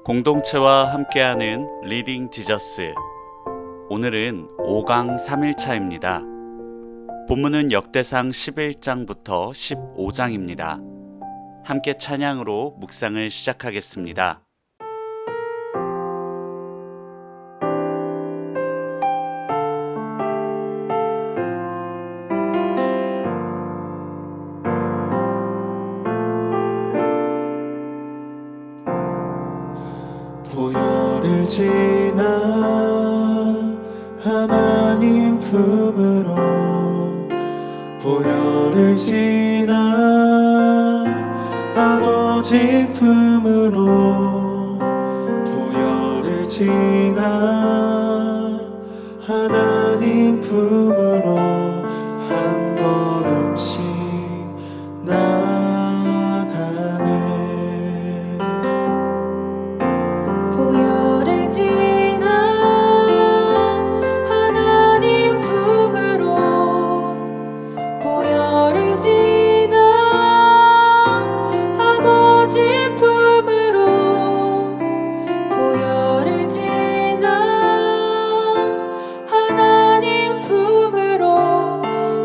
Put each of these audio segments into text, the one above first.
공동체와 함께하는 리딩 지저스. 오늘은 5강 3일차입니다. 본문은 역대상 11장부터 15장입니다. 함께 찬양으로 묵상을 시작하겠습니다. 보혈을 지나 하나님 품으로, 보혈을 지나 아버지 품으로, 보혈을 지나 하나님 품으로 한 걸음씩 나아가네. 보혈을 지나 하나님 품으로, 보혈을 지나 아버지 품으로, 보혈을 지나 하나님 품으로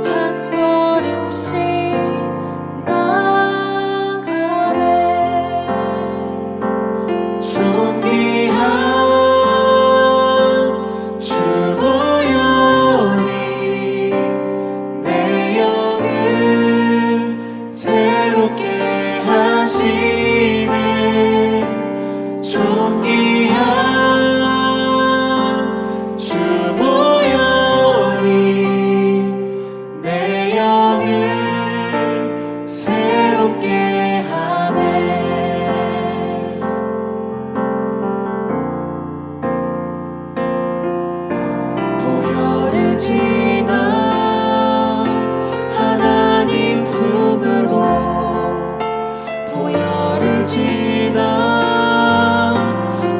한 걸음씩 나아가네. 존귀한 주 보혈이 내 영을 새롭게 하시네. 존귀한 주 보혈이 내 영을 새롭게 하네. 보혈을 지나 하나님 품으로, 보혈을 지나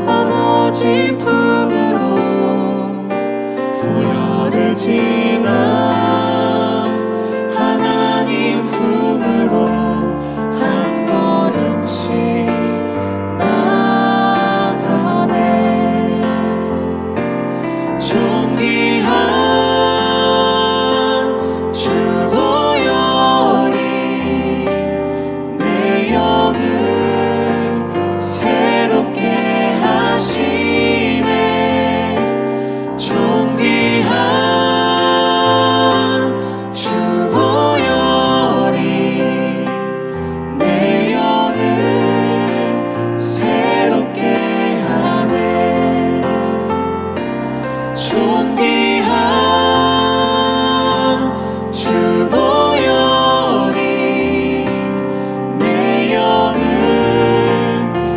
아버지 품으로, 보혈을 지나 하나님 품으로 한 걸음씩 나아가네. 존귀한 주 보혈이 내 영을 새롭게 하시네. 존귀한 주 보혈이 내 영을 새롭게 하네. 존귀한 주 보혈이 내 영을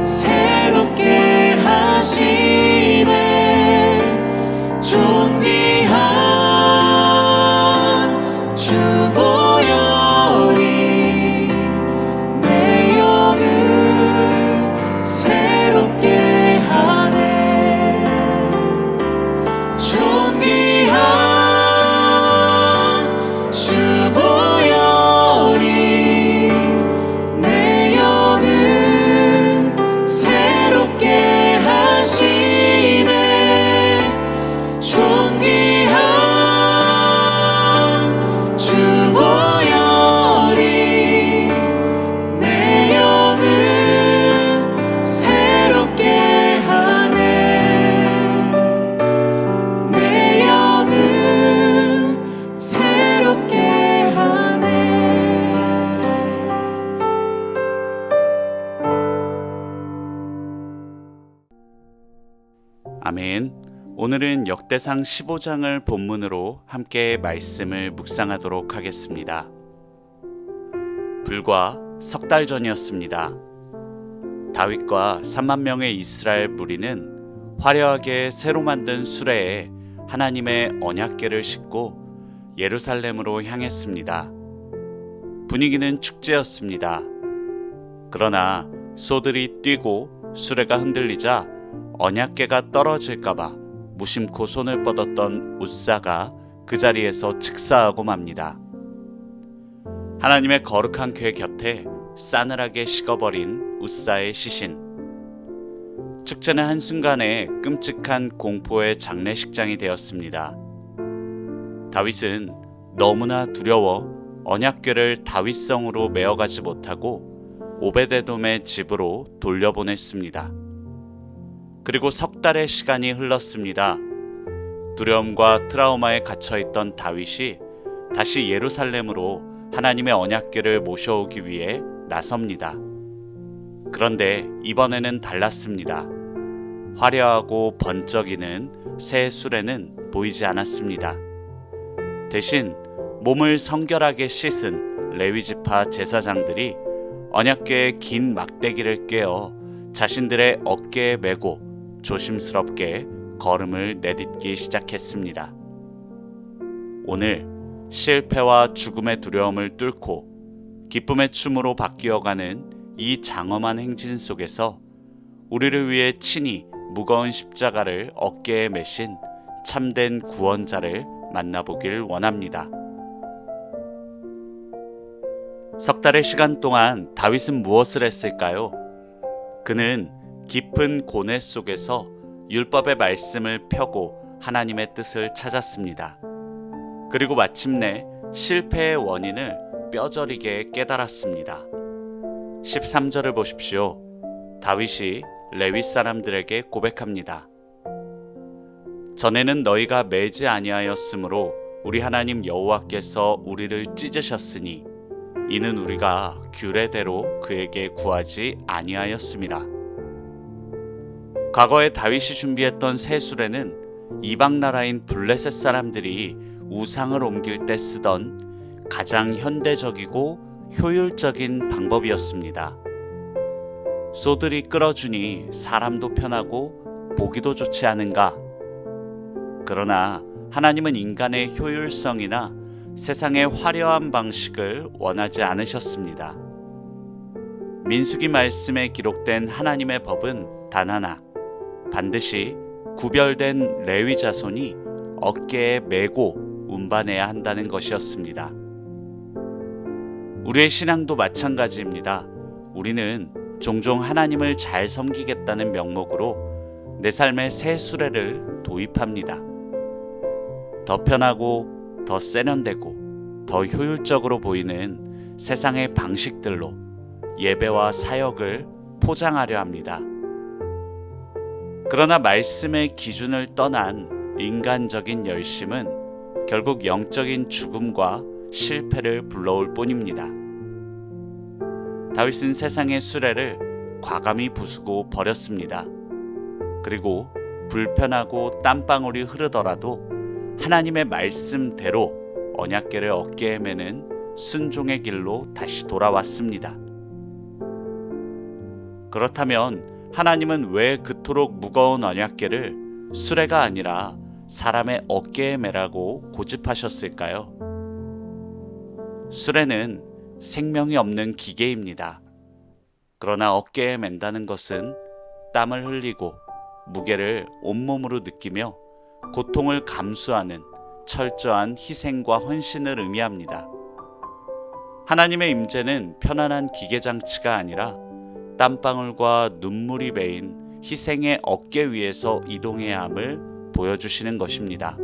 새롭게 하시네. 존귀한 주 보혈이 내 영을 새롭게 하네. 존귀한 주 보혈이 내 영을 새롭게 하시네. 존귀한 주 보혈이 내 영을 새롭게 하네. 내 영을 새롭게 하네. 아멘. 오늘은 역대상 15장을 본문으로 함께 말씀을 묵상하도록 하겠습니다. 불과 석 달 전이었습니다. 다윗과 3만 명의 이스라엘 무리는 화려하게 새로 만든 수레에 하나님의 언약궤를 싣고 예루살렘으로 향했습니다. 분위기는 축제였습니다. 그러나 소들이 뛰고 수레가 흔들리자 언약궤가 떨어질까봐 무심코 손을 뻗었던 웃사가 그 자리에서 즉사하고 맙니다. 하나님의 거룩한 궤 곁에 싸늘하게 식어버린 웃사의 시신. 축제는 한순간에 끔찍한 공포의 장례식장이 되었습니다. 다윗은 너무나 두려워 언약궤를 다윗성으로 메어가지 못하고 오베데돔의 집으로 돌려보냈습니다. 그리고 석 달의 시간이 흘렀습니다. 두려움과 트라우마에 갇혀있던 다윗이 다시 예루살렘으로 하나님의 언약궤를 모셔오기 위해 나섭니다. 그런데 이번에는 달랐습니다. 화려하고 번쩍이는 새 수레는 보이지 않았습니다. 대신 몸을 성결하게 씻은 레위지파 제사장들이 언약궤의 긴 막대기를 꿰어 자신들의 어깨에 메고 조심스럽게 걸음을 내딛기 시작했습니다. 오늘 실패와 죽음의 두려움을 뚫고 기쁨의 춤으로 바뀌어가는 이 장엄한 행진 속에서 우리를 위해 친히 무거운 십자가를 어깨에 메신 참된 구원자를 만나보길 원합니다. 석 달의 시간 동안 다윗은 무엇을 했을까요? 그는 깊은 고뇌 속에서 율법의 말씀을 펴고 하나님의 뜻을 찾았습니다. 그리고 마침내 실패의 원인을 뼈저리게 깨달았습니다. 13절을 보십시오. 다윗이 레위 사람들에게 고백합니다. 전에는 너희가 매지 아니하였으므로 우리 하나님 여호와께서 우리를 찢으셨으니 이는 우리가 규례대로 그에게 구하지 아니하였음이라. 과거에 다윗이 준비했던 새 수레는 이방 나라인 블레셋 사람들이 우상을 옮길 때 쓰던 가장 현대적이고 효율적인 방법이었습니다. 소들이 끌어주니 사람도 편하고 보기도 좋지 않은가? 그러나 하나님은 인간의 효율성이나 세상의 화려한 방식을 원하지 않으셨습니다. 민수기 말씀에 기록된 하나님의 법은 단 하나, 반드시 구별된 레위 자손이 어깨에 메고 운반해야 한다는 것이었습니다. 우리의 신앙도 마찬가지입니다. 우리는 종종 하나님을 잘 섬기겠다는 명목으로 내 삶의 새 수레를 도입합니다. 더 편하고 더 세련되고 더 효율적으로 보이는 세상의 방식들로 예배와 사역을 포장하려 합니다. 그러나 말씀의 기준을 떠난 인간적인 열심은 결국 영적인 죽음과 실패를 불러올 뿐입니다. 다윗은 세상의 수레를 과감히 부수고 버렸습니다. 그리고 불편하고 땀방울이 흐르더라도 하나님의 말씀대로 언약궤를 어깨에 메는 순종의 길로 다시 돌아왔습니다. 그렇다면 하나님은 왜 그토록 무거운 언약궤를 수레가 아니라 사람의 어깨에 메라고 고집하셨을까요? 수레는 생명이 없는 기계입니다. 그러나 어깨에 맨다는 것은 땀을 흘리고 무게를 온몸으로 느끼며 고통을 감수하는 철저한 희생과 헌신을 의미합니다. 하나님의 임재는 편안한 기계장치가 아니라 땀방울과 눈물이 베인 희생의 어깨 위에서 이동해야 함을 보여주시는 것입니다.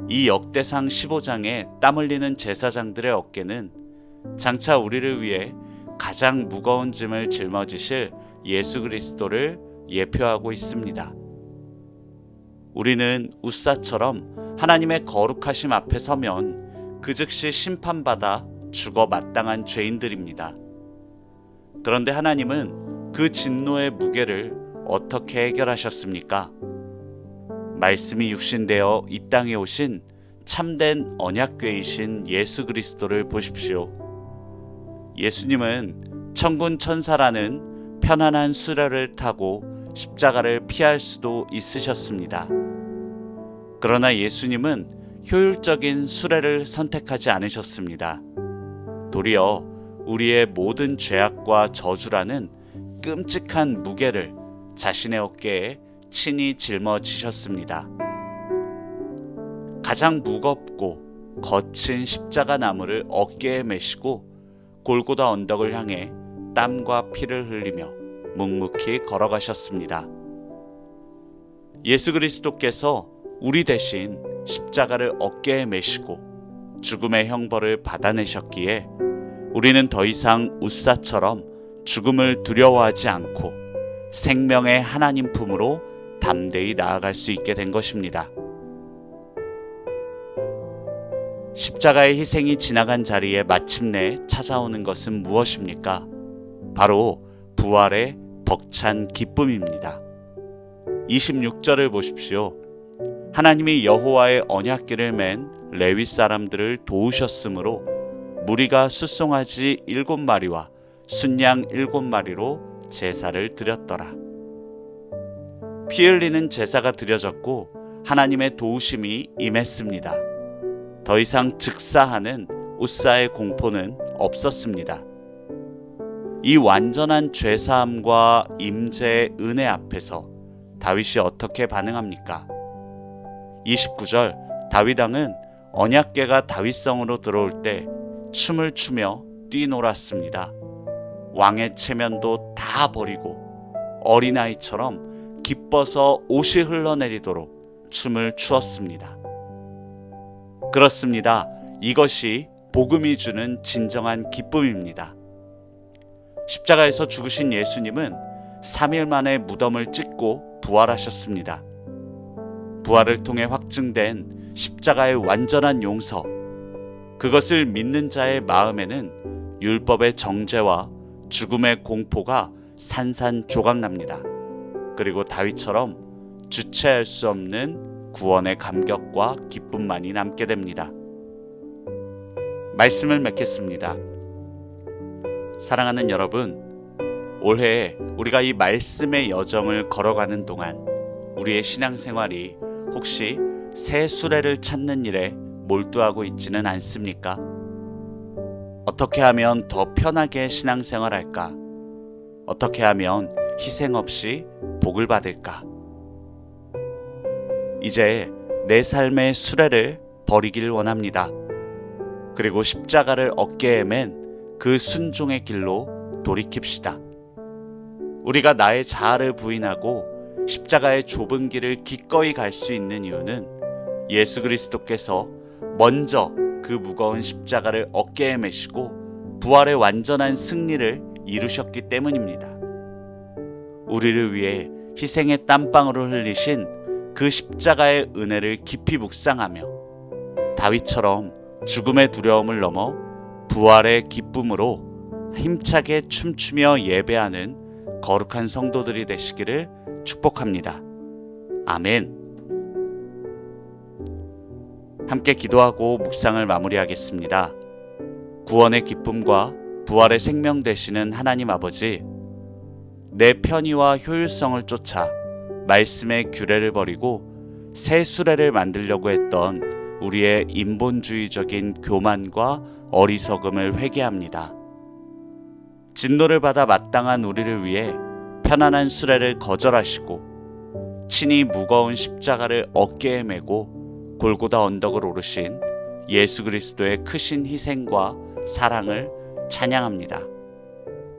이 역대상 15장에 땀 흘리는 제사장들의 어깨는 장차 우리를 위해 가장 무거운 짐을 짊어지실 예수 그리스도를 예표하고 있습니다. 우리는 웃사처럼 하나님의 거룩하심 앞에 서면 그 즉시 심판받아 죽어 마땅한 죄인들입니다. 그런데 하나님은 그 진노의 무게를 어떻게 해결하셨습니까? 말씀이 육신되어 이 땅에 오신 참된 언약궤이신 예수 그리스도를 보십시오. 예수님은 천군 천사라는 편안한 수레를 타고 십자가를 피할 수도 있으셨습니다. 그러나 예수님은 효율적인 수레를 선택하지 않으셨습니다. 도리어 우리의 모든 죄악과 저주라는 끔찍한 무게를 자신의 어깨에 친히 짊어지셨습니다. 가장 무겁고 거친 십자가 나무를 어깨에 메시고 골고다 언덕을 향해 땀과 피를 흘리며 묵묵히 걸어가셨습니다. 예수 그리스도께서 우리 대신 십자가를 어깨에 메시고 죽음의 형벌을 받아내셨기에 우리는 더 이상 웃사처럼 죽음을 두려워하지 않고 생명의 하나님 품으로 담대히 나아갈 수 있게 된 것입니다. 십자가의 희생이 지나간 자리에 마침내 찾아오는 것은 무엇입니까? 바로 부활의 벅찬 기쁨입니다. 26절을 보십시오. 하나님이 여호와의 언약궤를 맨 레위 사람들을 도우셨으므로 무리가 숫송아지 7마리와 순양 7마리로 제사를 드렸더라. 피 흘리는 제사가 드려졌고 하나님의 도우심이 임했습니다. 더 이상 즉사하는 웃사의 공포는 없었습니다. 이 완전한 죄사함과 임재의 은혜 앞에서 다윗이 어떻게 반응합니까? 29절, 다윗 왕은 언약궤가 다윗성으로 들어올 때 춤을 추며 뛰놀았습니다. 왕의 체면도 다 버리고 어린아이처럼 기뻐서 옷이 흘러내리도록 춤을 추었습니다. 그렇습니다. 이것이 복음이 주는 진정한 기쁨입니다. 십자가에서 죽으신 예수님은 3일 만에 무덤을 찢고 부활하셨습니다. 부활을 통해 확증된 십자가의 완전한 용서, 그것을 믿는 자의 마음에는 율법의 정죄와 죽음의 공포가 산산조각납니다. 그리고 다윗처럼 주체할 수 없는 구원의 감격과 기쁨만이 남게 됩니다. 말씀을 맺겠습니다. 사랑하는 여러분, 올해 우리가 이 말씀의 여정을 걸어가는 동안 우리의 신앙생활이 혹시 새 수레를 찾는 일에 몰두하고 있지는 않습니까? 어떻게 하면 더 편하게 신앙생활할까? 어떻게 하면 희생 없이 복을 받을까? 이제 내 삶의 수레를 버리길 원합니다. 그리고 십자가를 어깨에 맨 그 순종의 길로 돌이킵시다. 우리가 나의 자아를 부인하고 십자가의 좁은 길을 기꺼이 갈 수 있는 이유는 예수 그리스도께서 먼저 그 무거운 십자가를 어깨에 메시고 부활의 완전한 승리를 이루셨기 때문입니다. 우리를 위해 희생의 땀방울을 흘리신 그 십자가의 은혜를 깊이 묵상하며 다윗처럼 죽음의 두려움을 넘어 부활의 기쁨으로 힘차게 춤추며 예배하는 거룩한 성도들이 되시기를 축복합니다. 아멘. 함께 기도하고 묵상을 마무리하겠습니다. 구원의 기쁨과 부활의 생명 되시는 하나님 아버지, 내 편의와 효율성을 쫓아 말씀의 규례를 버리고 새 수레를 만들려고 했던 우리의 인본주의적인 교만과 어리석음을 회개합니다. 진노를 받아 마땅한 우리를 위해 편안한 수레를 거절하시고 친히 무거운 십자가를 어깨에 메고 골고다 언덕을 오르신 예수 그리스도의 크신 희생과 사랑을 찬양합니다.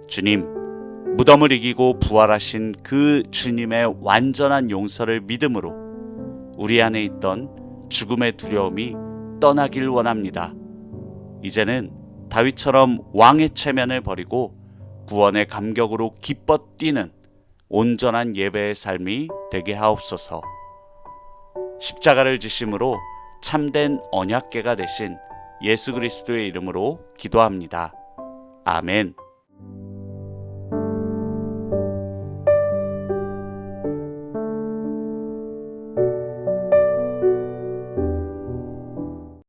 주님, 무덤을 이기고 부활하신 그 주님의 완전한 용서를 믿음으로 우리 안에 있던 죽음의 두려움이 떠나길 원합니다. 이제는 다윗처럼 왕의 체면을 버리고 구원의 감격으로 기뻐 뛰는 온전한 예배의 삶이 되게 하옵소서. 십자가를 지심으로 참된 언약궤가 되신 예수 그리스도의 이름으로 기도합니다. 아멘.